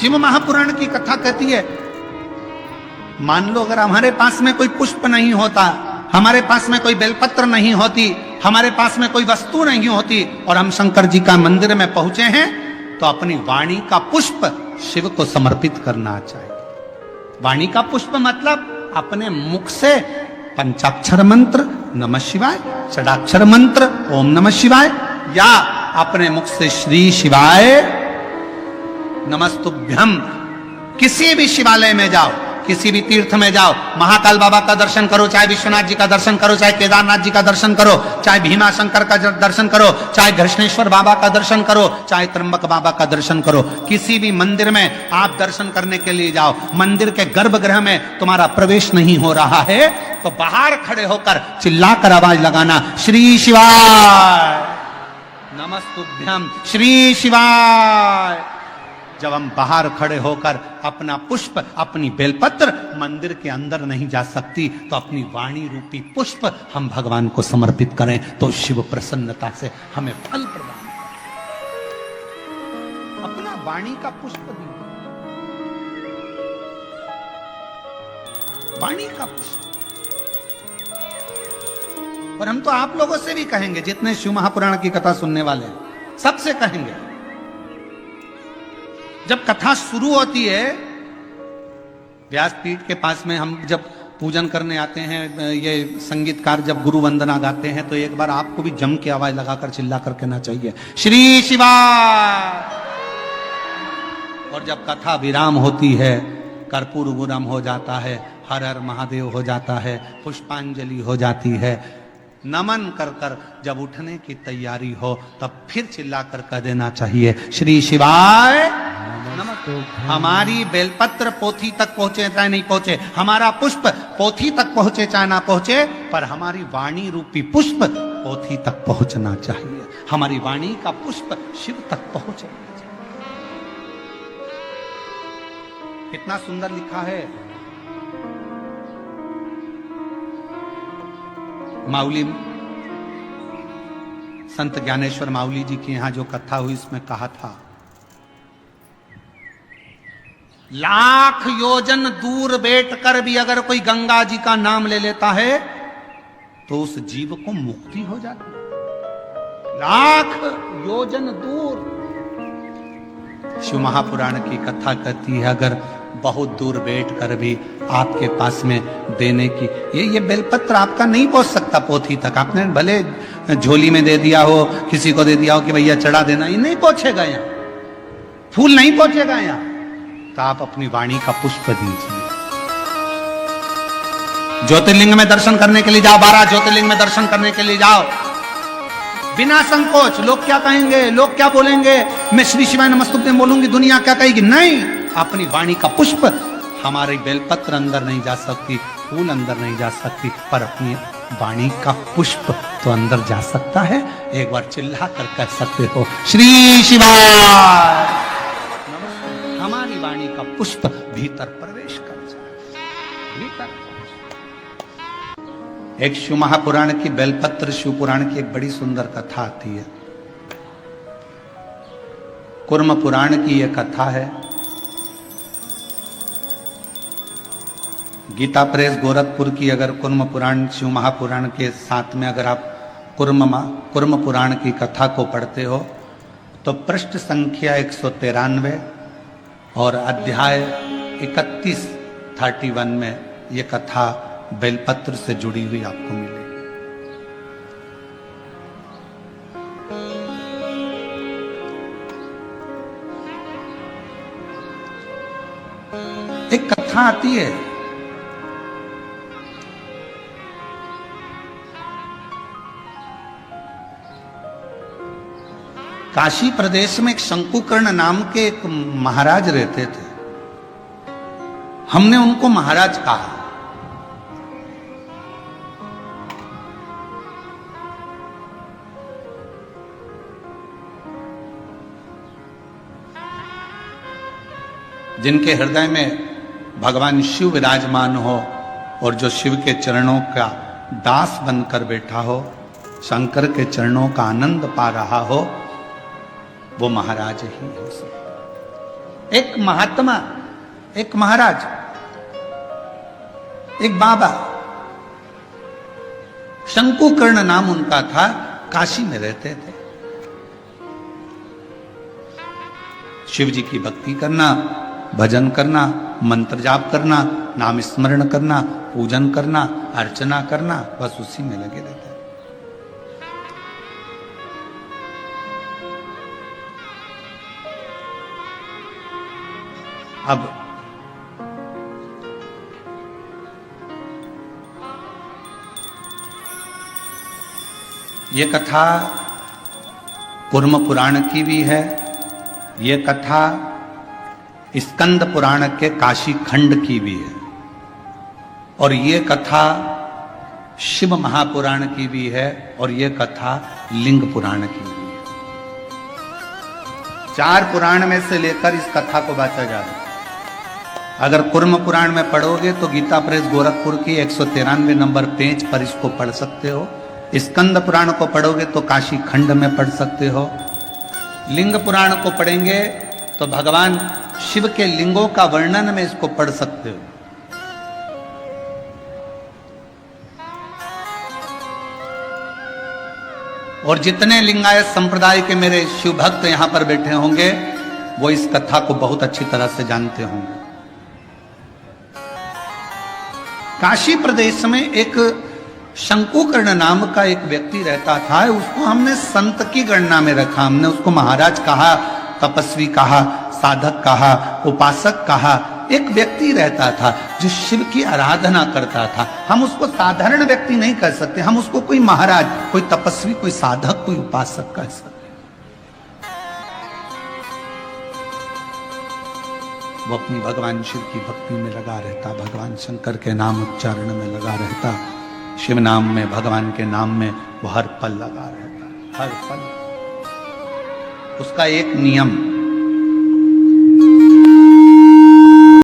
शिव महापुराण की कथा कहती है, मान लो अगर हमारे पास में कोई पुष्प नहीं होता, हमारे पास में कोई बेलपत्र नहीं होती, हमारे पास में कोई वस्तु नहीं होती और हम शंकर जी का मंदिर में पहुंचे हैं, तो अपनी वाणी का पुष्प शिव को समर्पित करना चाहिए। वाणी का पुष्प मतलब अपने मुख से पंचाक्षर मंत्र नमः शिवाय, षडाक्षर मंत्र ओम नमः शिवाय, या अपने मुख से श्री शिवाय नमस्तुभ्यम। किसी भी शिवालय में जाओ, किसी भी तीर्थ में जाओ, महाकाल बाबा का दर्शन करो, चाहे विश्वनाथ जी का दर्शन करो, चाहे केदारनाथ जी का दर्शन करो, चाहे भीमा शंकर का दर्शन करो, चाहे घृष्णेश्वर बाबा का दर्शन करो, चाहे त्र्यंबक बाबा का दर्शन करो, किसी भी मंदिर में आप दर्शन करने के लिए जाओ, मंदिर के गर्भगृह में तुम्हारा प्रवेश नहीं हो रहा है तो बाहर खड़े होकर चिल्लाकर आवाज लगाना, श्री शिवाय नमस्तुभ्यम, श्री शिवाय। जब हम बाहर खड़े होकर अपना पुष्प, अपनी बेलपत्र मंदिर के अंदर नहीं जा सकती, तो अपनी वाणी रूपी पुष्प हम भगवान को समर्पित करें तो शिव प्रसन्नता से हमें फल प्रदान करें। अपना वाणी का पुष्प दीजिए, वाणी का पुष्प। और हम तो आप लोगों से भी कहेंगे, जितने शिव महापुराण की कथा सुनने वाले हैं सबसे कहेंगे, जब कथा शुरू होती है, व्यासपीठ के पास में हम जब पूजन करने आते हैं, ये संगीतकार जब गुरु वंदना गाते हैं, तो एक बार आपको भी जम के आवाज लगाकर चिल्ला कर कहना चाहिए, श्री शिवाय। और जब कथा विराम होती है, कर्पूर गुरम हो जाता है, हर हर महादेव हो जाता है, पुष्पांजलि हो जाती है, नमन कर कर जब उठने की तैयारी हो, तब फिर चिल्लाकर कह देना चाहिए, श्री शिवाय नमः। हमारी बेलपत्र पोथी तक पहुंचे चाहे नहीं पहुंचे, हमारा पुष्प पोथी तक पहुंचे चाहे ना पहुंचे, पर हमारी वाणी रूपी पुष्प पोथी तक पहुंचना चाहिए। हमारी वाणी का पुष्प शिव तक पहुंचना चाहिए। कितना सुंदर लिखा है। माउली संत ज्ञानेश्वर माउली जी की यहां जो कथा हुई, इसमें कहा था, लाख योजन दूर बैठकर भी अगर कोई गंगा जी का नाम ले लेता है तो उस जीव को मुक्ति हो जाती है। लाख योजन दूर। शिव महापुराण की कथा कहती है, अगर बहुत दूर बैठकर भी आपके पास में देने की, ये बेलपत्र आपका नहीं पहुंच सकता पोथी तक। आपने भले झोली में दे दिया हो, किसी को दे दिया हो कि भैया चढ़ा देना, ये नहीं पहुंचेगा यहाँ, फूल नहीं पहुंचेगा यहाँ। तो आप अपनी वाणी का पुष्प दीजिए। ज्योतिर्लिंग में दर्शन करने के लिए जाओ, 12 ज्योतिर्लिंग में दर्शन करने के लिए जाओ, बिना संकोच। लोग क्या कहेंगे, लोग क्या बोलेंगे, मैं श्री शिवाय नमस्तुभ्यम बोलूंगी, दुनिया क्या कहेगी, नहीं। अपनी वाणी का पुष्प, हमारी बेलपत्र अंदर नहीं जा सकती, फूल अंदर नहीं जा सकती, पर अपनी वाणी का पुष्प तो अंदर जा सकता है। एक बार चिल्ला कर कह सकते हो, श्री शिवाय। हमारी वाणी का पुष्प भीतर प्रवेश कर जाए, भीतर। एक शिव महापुराण की बेलपत्र शिव पुराण की एक बड़ी सुंदर कथा आती है। कुर्म पुराण की यह कथा है। गीता प्रेस गोरखपुर की अगर कुर्म पुराण शिव महापुराण के साथ में अगर आप कुर्म पुराण की कथा को पढ़ते हो, तो पृष्ठ संख्या 193 और अध्याय 31 में यह कथा बेलपत्र से जुड़ी हुई आपको मिलेगी। एक कथा आती है, काशी प्रदेश में एक शंकुकर्ण नाम के एक महाराज रहते थे। हमने उनको महाराज कहा। जिनके हृदय में भगवान शिव विराजमान हो और जो शिव के चरणों का दास बनकर बैठा हो, शंकर के चरणों का आनंद पा रहा हो, वो महाराज ही हो सकता। एक महात्मा, एक महाराज, एक बाबा, शंकुकर्ण नाम उनका था, काशी में रहते थे। शिव जी की भक्ति करना, भजन करना, मंत्र जाप करना, नाम स्मरण करना, पूजन करना, अर्चना करना, बस उसी में लगे रहते हैं। अब ये कथा कुर्म पुराण की भी है, ये कथा स्कंद पुराण के काशी खंड की भी है, और ये कथा शिव महापुराण की भी है, और ये कथा लिंग पुराण की भी है। 4 पुराण में से लेकर इस कथा को बांटा जा रहा है। अगर कुर्म पुराण में पढ़ोगे तो गीता प्रेस गोरखपुर की 193 नंबर पेज पर इसको पढ़ सकते हो। स्कंद पुराण को पढ़ोगे तो काशी खंड में पढ़ सकते हो। लिंग पुराण को पढ़ेंगे तो भगवान शिव के लिंगों का वर्णन में इसको पढ़ सकते हो। और जितने लिंगायत संप्रदाय के मेरे शिव भक्त यहां पर बैठे होंगे वो इस कथा को बहुत अच्छी तरह से जानते होंगे। काशी प्रदेश में एक शंकुकर्ण नाम का एक व्यक्ति रहता था। उसको हमने संत की गणना में रखा, हमने उसको महाराज कहा, तपस्वी कहा, साधक कहा, उपासक कहा। एक व्यक्ति रहता था जो शिव की आराधना करता था। हम उसको साधारण व्यक्ति नहीं कह सकते, हम उसको कोई महाराज, कोई तपस्वी, कोई साधक, कोई उपासक कह सकते। वो अपनी भगवान शिव की भक्ति में लगा रहता, भगवान शंकर के नाम उच्चारण में लगा रहता, शिव नाम में, भगवान के नाम में वो हर पल लगा रहता, हर पल। उसका एक नियम,